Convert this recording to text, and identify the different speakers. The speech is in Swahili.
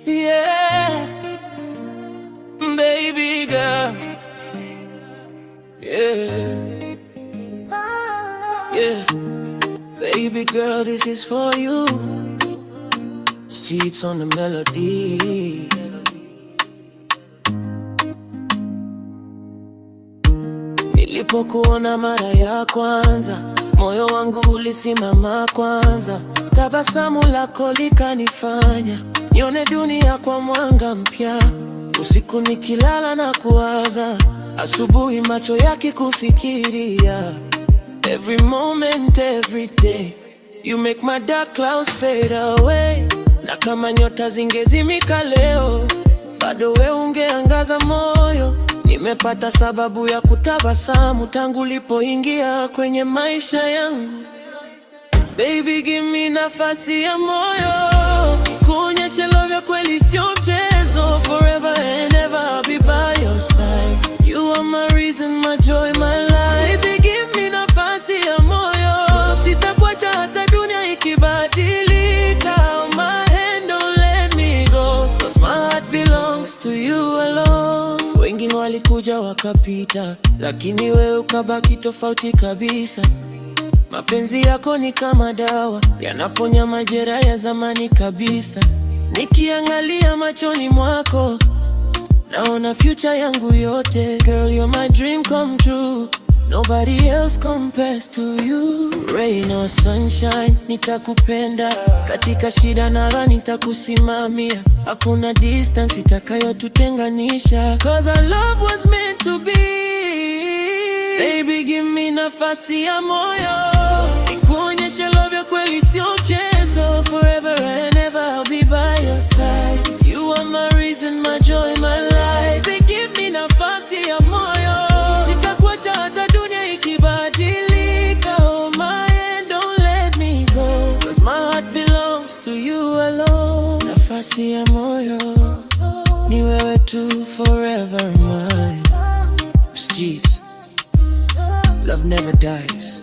Speaker 1: Yeah, baby girl. Yeah, yeah. Baby girl, this is for you. Streets on the melody. Nilipokuona mara ya kwanza, moyo wangu ulisimama kwanza. Tabasamu lako likanifanya nione dunia kwa mwanga mpya. Usiku nikilala na kuwaza, asubuhi macho yakikufikiria. Every moment, every day, you make my dark clouds fade away. Na kama nyota zingezimika leo, bado we ungeangaza moyo. Nimepata sababu ya kutabasamu tangu ulipoingia kwenye maisha yangu. Baby, give me nafasi ya moyo, kuonyesha love ya kweli sio mchezo. Forever and ever I'll be by your side. You are my reason, my joy, my life. Baby, give me nafasi ya moyo, sitakuacha hata dunia ikibadilika. On my hand, don't let me go, 'cause my heart belongs to you alone. Wengine walikuja wakapita, lakini wewe ukabaki tofauti kabisa. Mapenzi yako ni kama dawa, yanaponya majeraha ya zamani kabisa. Nikiangalia machoni mwako, naona future yangu yote. Girl, you're my dream come true. Nobody else compares to you. Rain or sunshine, nitakupenda. Katika shida na raha nitakusimamia. Hakuna distance itakayotutenganisha, 'cause our love was meant to be. Baby, give me nafasi ya moyo, nikuonyeshe love ya kweli sio mchezo. Forever and ever I'll be by your side. You are my reason, my joy, my life. Baby, give me nafasi ya moyo, sitakuacha hata dunia ikibadilika. On my hand, don't let me go, 'cause my heart belongs to you alone. Nafasi ya moyo, ni wewe tu, forever mine. Jeez. Love never dies.